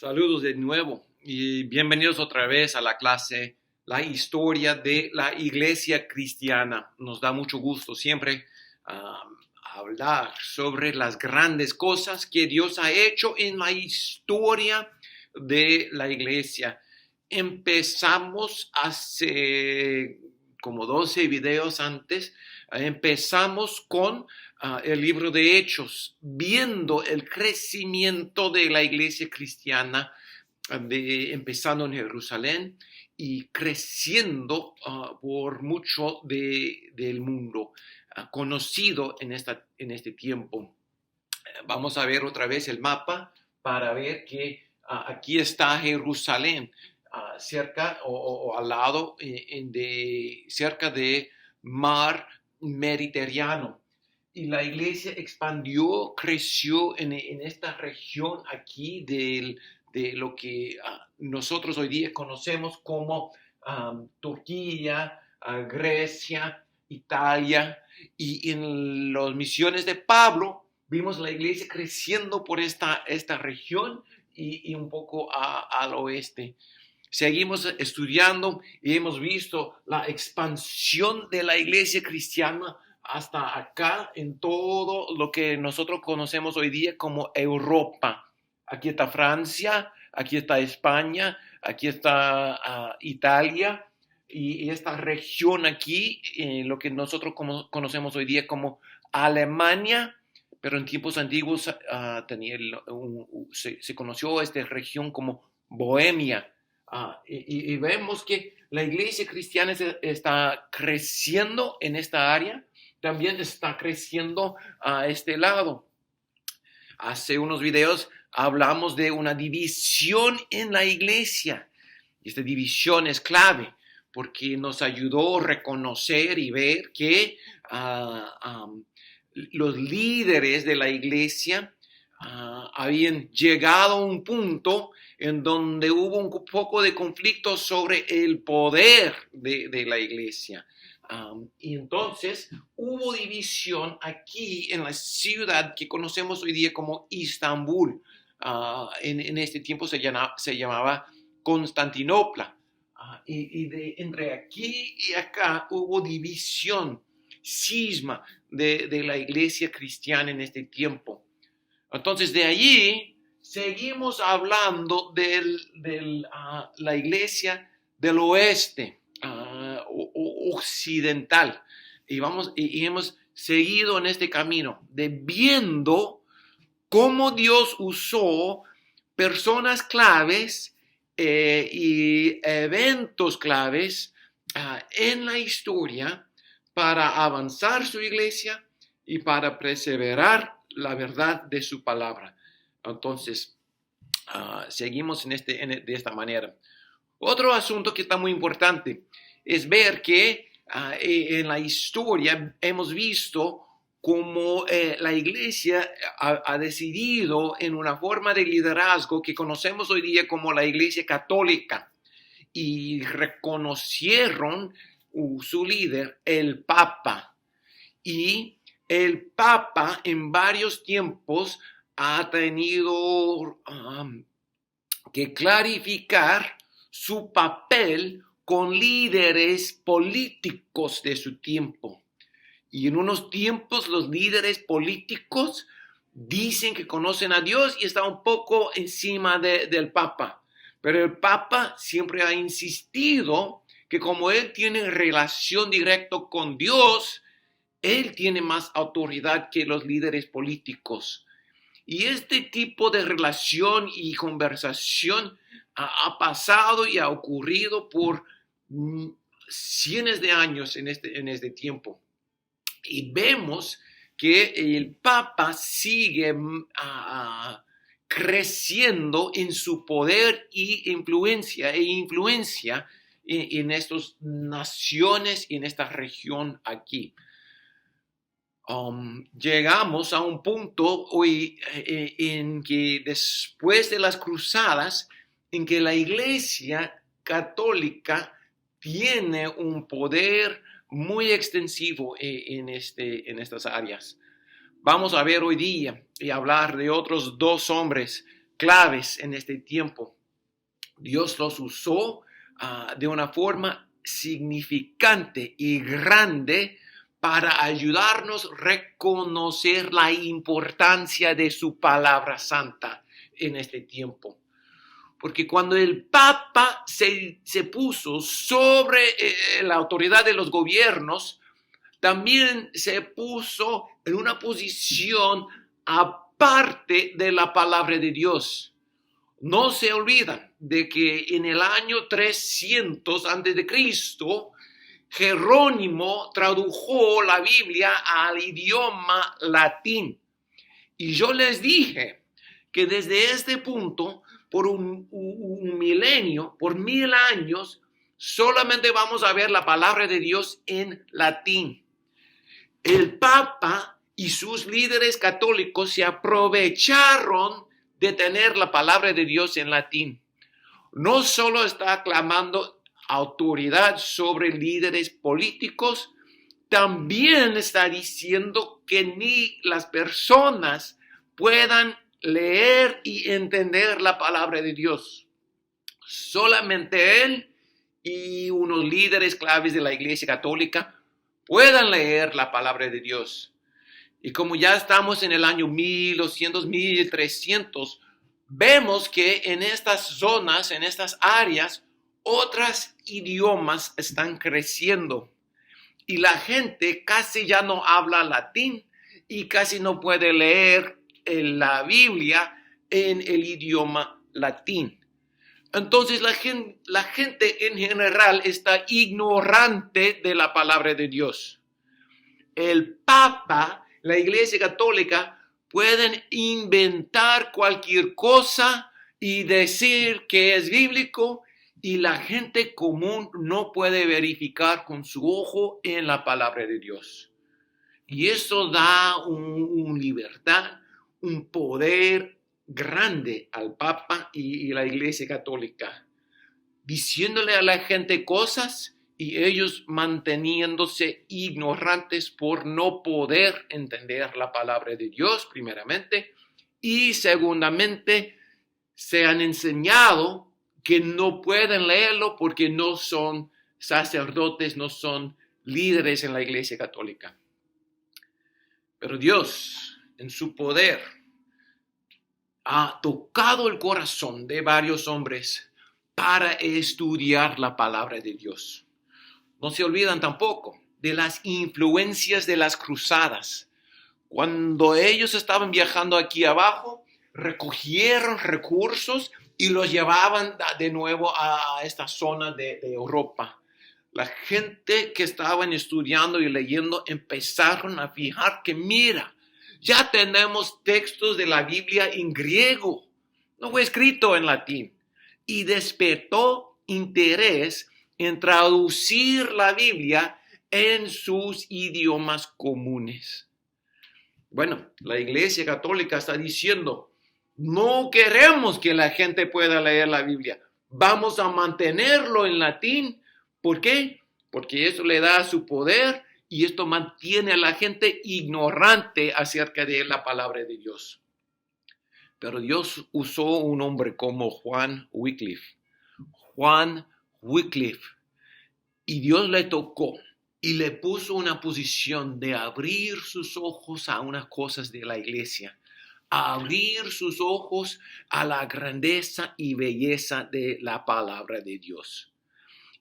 Saludos de nuevo y bienvenidos otra vez a la clase La historia de la iglesia cristiana. Nos da mucho gusto siempre hablar sobre las grandes cosas que Dios ha hecho en la historia de la iglesia. Empezamos hace como 12 videos antes, empezamos con el libro de Hechos, viendo el crecimiento de la iglesia cristiana, empezando en Jerusalén y creciendo por mucho del mundo conocido en este tiempo. Vamos a ver otra vez el mapa para ver que aquí está Jerusalén, cerca o al lado, cerca de mar Mediterráneo. Y la iglesia expandió, creció en esta región aquí de lo que nosotros hoy día conocemos como Turquía, Grecia, Italia. Y en las misiones de Pablo vimos la iglesia creciendo por esta región y un poco al oeste. Seguimos estudiando y hemos visto la expansión de la iglesia cristiana hasta acá en todo lo que nosotros conocemos hoy día como Europa. Aquí está Francia, aquí está España, aquí está Italia y esta región aquí, lo que nosotros conocemos hoy día como Alemania, pero en tiempos antiguos se conoció esta región como Bohemia. Y vemos que la iglesia cristiana está creciendo en esta área, también está creciendo a este lado. Hace unos videos hablamos de una división en la iglesia. Esta división es clave porque nos ayudó a reconocer y ver que los líderes de la iglesia habían llegado a un punto en donde hubo un poco de conflicto sobre el poder de la iglesia. Y entonces hubo división aquí en la ciudad que conocemos hoy día como Istambul. En este tiempo se llamaba Constantinopla. Entre aquí y acá hubo división, cisma de la iglesia cristiana en este tiempo. Entonces de allí seguimos hablando de la iglesia del oeste, occidental. Y hemos seguido en este camino de viendo cómo Dios usó personas claves y eventos claves en la historia para avanzar su iglesia y para perseverar la verdad de su palabra. Entonces, seguimos de esta manera. Otro asunto que está muy importante es ver que en la historia hemos visto cómo la iglesia ha decidido en una forma de liderazgo que conocemos hoy día como la iglesia católica y reconocieron su líder, el Papa. Y el Papa en varios tiempos ha tenido que clarificar su papel con líderes políticos de su tiempo. Y en unos tiempos los líderes políticos dicen que conocen a Dios y están un poco encima del Papa. Pero el Papa siempre ha insistido que como él tiene relación directa con Dios, él tiene más autoridad que los líderes políticos. Y este tipo de relación y conversación ha pasado y ha ocurrido por cientos de años en este tiempo. Y vemos que el Papa sigue creciendo en su poder e influencia en estas naciones y en esta región aquí. Llegamos a un punto hoy en que después de las cruzadas, en que la iglesia católica tiene un poder muy extensivo en estas áreas. Vamos a ver hoy día y hablar de otros dos hombres claves en este tiempo. Dios los usó de una forma significante y grande para ayudarnos a reconocer la importancia de su palabra santa en este tiempo. Porque cuando el Papa se puso sobre la autoridad de los gobiernos, también se puso en una posición aparte de la palabra de Dios. No se olvidan de que en el año 300 a.C., Jerónimo tradujo la Biblia al idioma latín. Y yo les dije que desde este punto, por un milenio, por 1000 años, solamente vamos a ver la palabra de Dios en latín. El Papa y sus líderes católicos se aprovecharon de tener la palabra de Dios en latín. No solo está clamando autoridad sobre líderes políticos, también está diciendo que ni las personas puedan leer y entender la palabra de Dios. Solamente él y unos líderes claves de la Iglesia Católica puedan leer la palabra de Dios. Y como ya estamos en el año 1200, 1300, vemos que en estas zonas, en estas áreas, otros idiomas están creciendo. Y la gente casi ya no habla latín y casi no puede leer la Biblia en el idioma latín. Entonces la gente en general está ignorante de la palabra de Dios. El Papa, la Iglesia Católica, pueden inventar cualquier cosa y decir que es bíblico, y la gente común no puede verificar con su ojo en la palabra de Dios. Y eso da una libertad, un poder grande al Papa y la Iglesia Católica, diciéndole a la gente cosas y ellos manteniéndose ignorantes por no poder entender la palabra de Dios, primeramente, y segundamente se han enseñado que no pueden leerlo porque no son sacerdotes, no son líderes en la Iglesia Católica. Pero Dios, en su poder, ha tocado el corazón de varios hombres para estudiar la palabra de Dios. No se olvidan tampoco de las influencias de las cruzadas. Cuando ellos estaban viajando aquí abajo, recogieron recursos y los llevaban de nuevo a esta zona de Europa. La gente que estaban estudiando y leyendo empezaron a fijar que mira, ya tenemos textos de la Biblia en griego, no fue escrito en latín, y despertó interés en traducir la Biblia en sus idiomas comunes. Bueno, la Iglesia Católica está diciendo, no queremos que la gente pueda leer la Biblia. Vamos a mantenerlo en latín. ¿Por qué? Porque eso le da su poder y esto mantiene a la gente ignorante acerca de la palabra de Dios. Pero Dios usó un hombre como Juan Wycliffe. Y Dios le tocó y le puso una posición de abrir sus ojos a unas cosas de la iglesia, a abrir sus ojos a la grandeza y belleza de la palabra de Dios.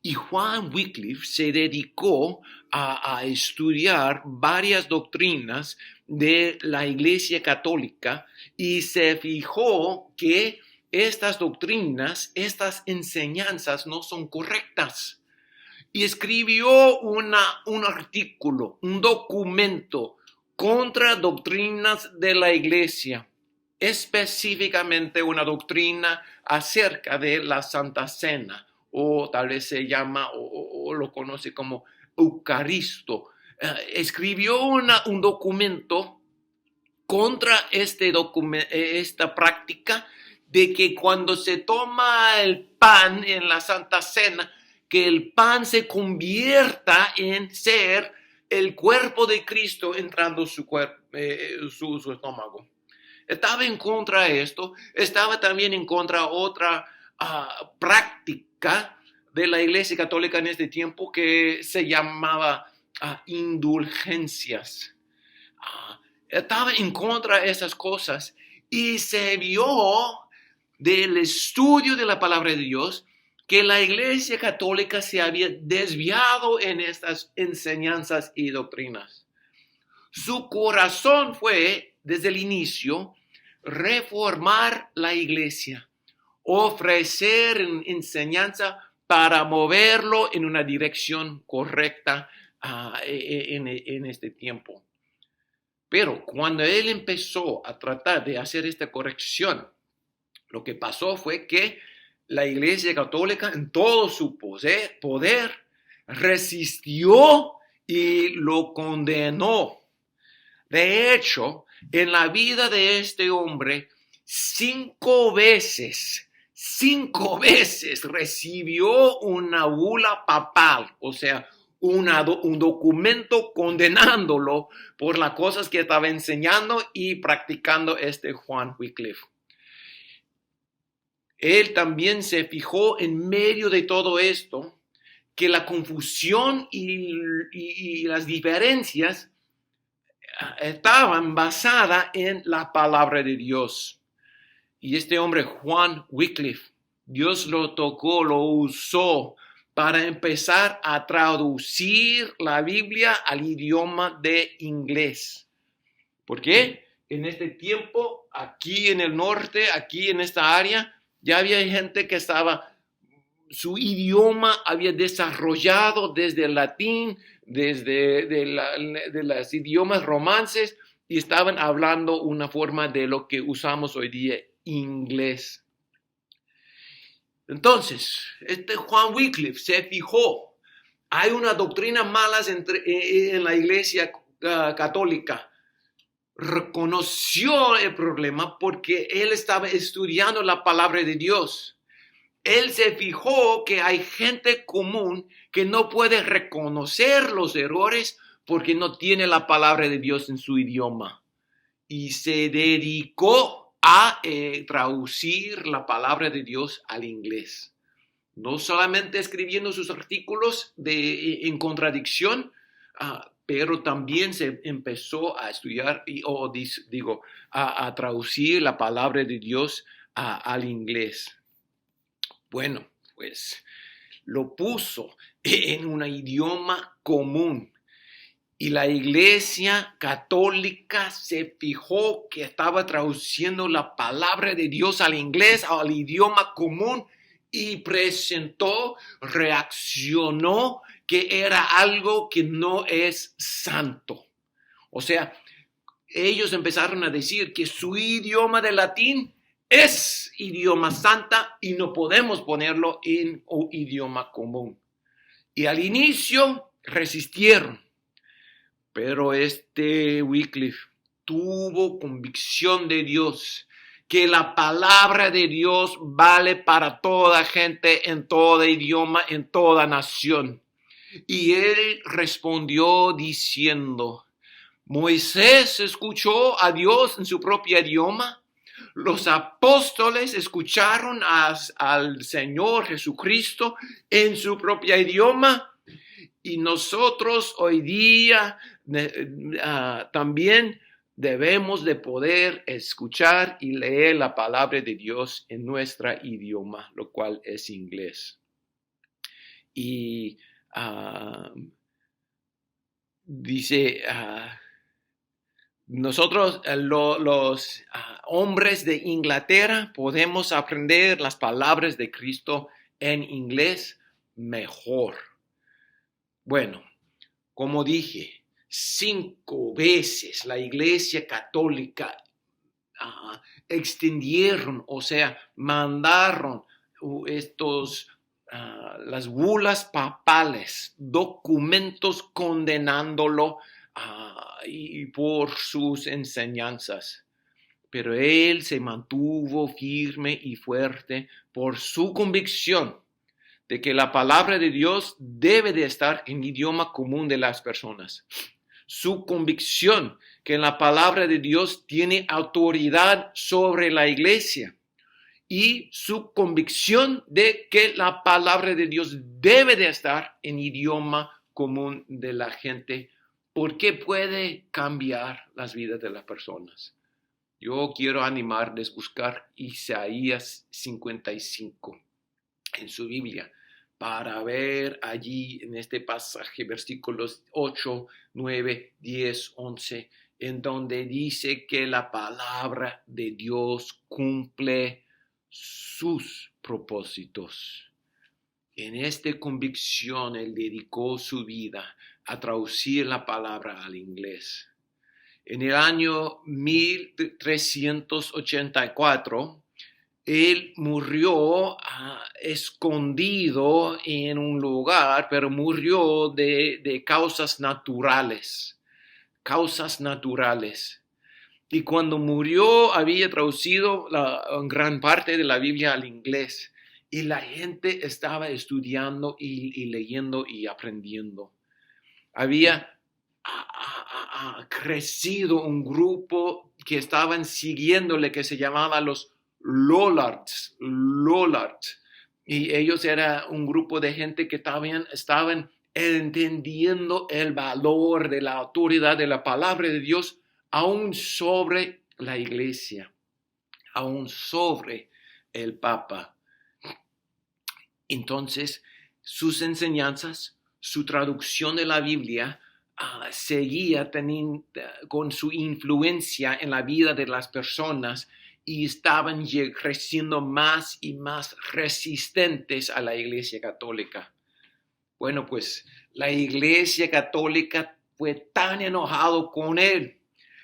Y Juan Wycliffe se dedicó a estudiar varias doctrinas de la Iglesia Católica y se fijó que estas doctrinas, estas enseñanzas no son correctas. Y escribió un artículo, un documento contra doctrinas de la Iglesia, específicamente una doctrina acerca de la Santa Cena, o tal vez se llama o lo conoce como Eucaristo. Escribió un documento contra esta práctica de que cuando se toma el pan en la Santa Cena, que el pan se convierta en ser el cuerpo de Cristo entrando su estómago. Estaba en contra de esto, estaba también en contra de otra práctica de la Iglesia Católica en este tiempo que se llamaba indulgencias. Estaba en contra de esas cosas y se vio del estudio de la palabra de Dios que la Iglesia Católica se había desviado en estas enseñanzas y doctrinas. Su corazón fue, desde el inicio, reformar la Iglesia, ofrecer enseñanza para moverlo en una dirección correcta en este tiempo. Pero cuando él empezó a tratar de hacer esta corrección, lo que pasó fue que la Iglesia Católica en todo su poder resistió y lo condenó. De hecho, en la vida de este hombre, 5 veces recibió una bula papal, o sea, un documento condenándolo por las cosas que estaba enseñando y practicando Juan Wycliffe. Él también se fijó en medio de todo esto que la confusión y las diferencias estaban basadas en la palabra de Dios. Y este hombre, Juan Wycliffe, Dios lo tocó, lo usó para empezar a traducir la Biblia al idioma de inglés. ¿Por qué? En este tiempo, aquí en el norte, aquí en esta área, ya había gente que su idioma había desarrollado desde el latín, desde de los idiomas romances, y estaban hablando una forma de lo que usamos hoy día, inglés. Entonces, Juan Wycliffe se fijó, hay una doctrina mala en la Iglesia católica. Reconoció el problema porque él estaba estudiando la palabra de Dios. Él se fijó que hay gente común que no puede reconocer los errores porque no tiene la palabra de Dios en su idioma. Y se dedicó a traducir la palabra de Dios al inglés. No solamente escribiendo sus artículos en contradicción, pero también se empezó a estudiar, a traducir la palabra de Dios al inglés. Bueno, pues lo puso en un idioma común. Y la Iglesia Católica se fijó que estaba traduciendo la palabra de Dios al inglés, al idioma común, y reaccionó que era algo que no es santo. O sea, ellos empezaron a decir que su idioma de latín es idioma santa y no podemos ponerlo en un idioma común. Y al inicio resistieron. Pero Wycliffe tuvo convicción de Dios, que la palabra de Dios vale para toda gente, en todo idioma, en toda nación. Y él respondió diciendo, Moisés escuchó a Dios en su propio idioma, los apóstoles escucharon al Señor Jesucristo en su propio idioma, y nosotros hoy día también debemos de poder escuchar y leer la palabra de Dios en nuestro idioma, lo cual es inglés. Y dice, nosotros los hombres de Inglaterra podemos aprender las palabras de Cristo en inglés mejor. Bueno, como dije, 5 veces la Iglesia Católica extendieron, o sea, mandaron las bulas papales, documentos condenándolo y por sus enseñanzas. Pero él se mantuvo firme y fuerte por su convicción de que la palabra de Dios debe de estar en idioma común de las personas. su convicción que la palabra de Dios tiene autoridad sobre la iglesia y su convicción de que la palabra de Dios debe de estar en idioma común de la gente, porque puede cambiar las vidas de las personas. Yo quiero animarles a buscar Isaías 55 en su Biblia para ver allí en este pasaje, versículos 8, 9, 10, 11, en donde dice que la palabra de Dios cumple sus propósitos. En esta convicción, él dedicó su vida a traducir la palabra al inglés. En el año 1384, él murió escondido en un lugar, pero murió de causas naturales. Causas naturales. Y cuando murió, había traducido gran parte de la Biblia al inglés. Y la gente estaba estudiando y leyendo y aprendiendo. Había crecido un grupo que estaban siguiéndole, que se llamaba los Lollards. Y ellos eran un grupo de gente que estaban entendiendo el valor de la autoridad de la palabra de Dios aún sobre la iglesia, aún sobre el Papa. Entonces, sus enseñanzas, su traducción de la Biblia seguía con su influencia en la vida de las personas y estaban creciendo más y más resistentes a la Iglesia Católica. Bueno, pues la Iglesia Católica fue tan enojado con él.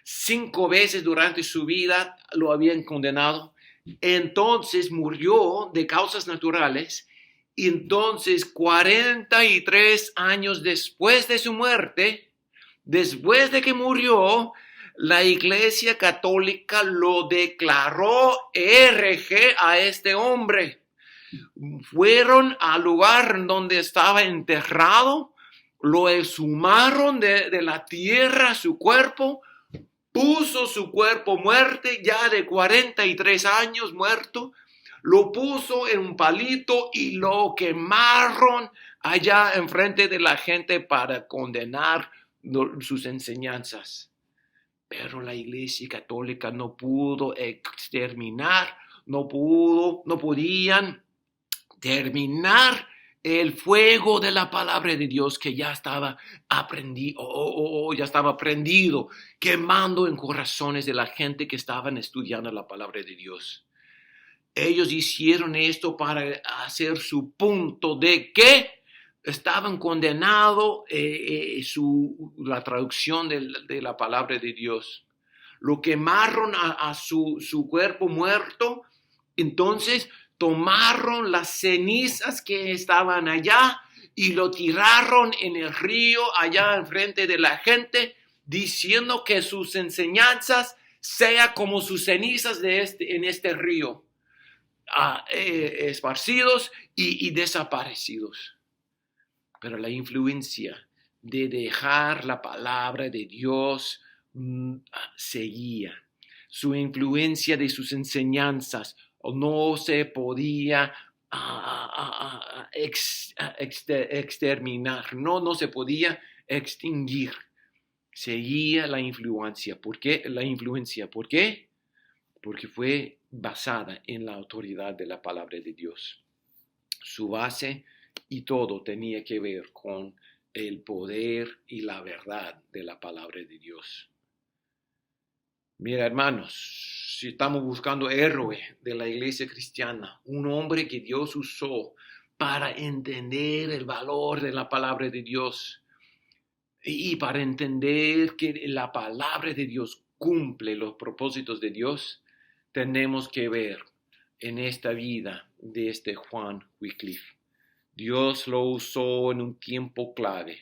5 veces durante su vida lo habían condenado. Entonces murió de causas naturales. Y entonces 43 años después de su muerte, después de que murió, la Iglesia Católica lo declaró hereje a este hombre. Fueron al lugar donde estaba enterrado, lo exhumaron de la tierra, su cuerpo, puso su cuerpo muerte, ya de 43 años muerto, lo puso en un palito y lo quemaron allá enfrente de la gente para condenar sus enseñanzas. Pero la Iglesia Católica no pudo exterminar, no podían terminar el fuego de la palabra de Dios que ya estaba prendido, quemando en corazones de la gente que estaban estudiando la palabra de Dios. Ellos hicieron esto para hacer su punto de que estaban condenados la traducción de la palabra de Dios. Lo quemaron a su cuerpo muerto. Entonces tomaron las cenizas que estaban allá y lo tiraron en el río allá enfrente de la gente, diciendo que sus enseñanzas sean como sus cenizas en este río. Esparcidos y desaparecidos. Pero la influencia de dejar la palabra de Dios seguía. Su influencia de sus enseñanzas no se podía exterminar, no se podía extinguir. Seguía la influencia. ¿Por qué? ¿Por qué? Porque fue basada en la autoridad de la palabra de Dios. Su base y todo tenía que ver con el poder y la verdad de la palabra de Dios. Mira, hermanos, si estamos buscando héroe de la iglesia cristiana, un hombre que Dios usó para entender el valor de la palabra de Dios y para entender que la palabra de Dios cumple los propósitos de Dios, tenemos que ver en esta vida de este Juan Wycliffe. Dios lo usó en un tiempo clave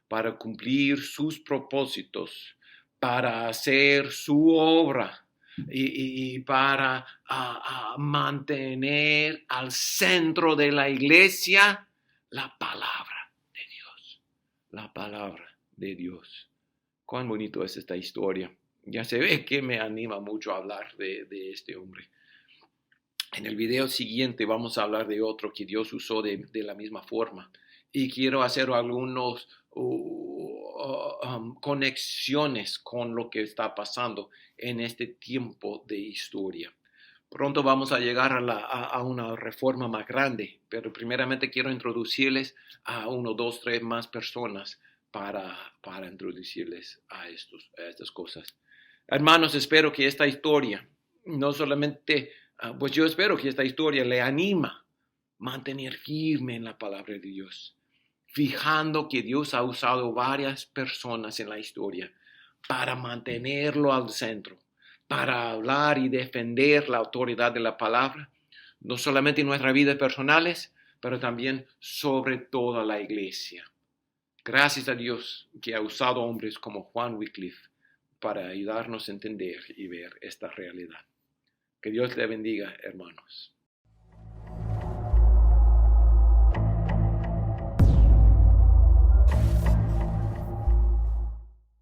para cumplir sus propósitos, para hacer su obra y para mantener al centro de la iglesia la palabra de Dios. La palabra de Dios. Cuán bonito es esta historia. Ya se ve que me anima mucho a hablar de este hombre. En el video siguiente vamos a hablar de otro que Dios usó de la misma forma. Y quiero hacer algunos conexiones con lo que está pasando en este tiempo de historia. Pronto vamos a llegar a una reforma más grande, pero primeramente quiero introducirles a 1, 2, 3 más personas para introducirles a estas cosas. Hermanos, espero que esta historia no solamente... pues yo espero que esta historia le anima a mantener firme en la palabra de Dios, fijando que Dios ha usado varias personas en la historia para mantenerlo al centro, para hablar y defender la autoridad de la palabra, no solamente en nuestras vidas personales, pero también sobre toda la iglesia. Gracias a Dios que ha usado hombres como Juan Wycliffe para ayudarnos a entender y ver esta realidad. Que Dios le bendiga, hermanos.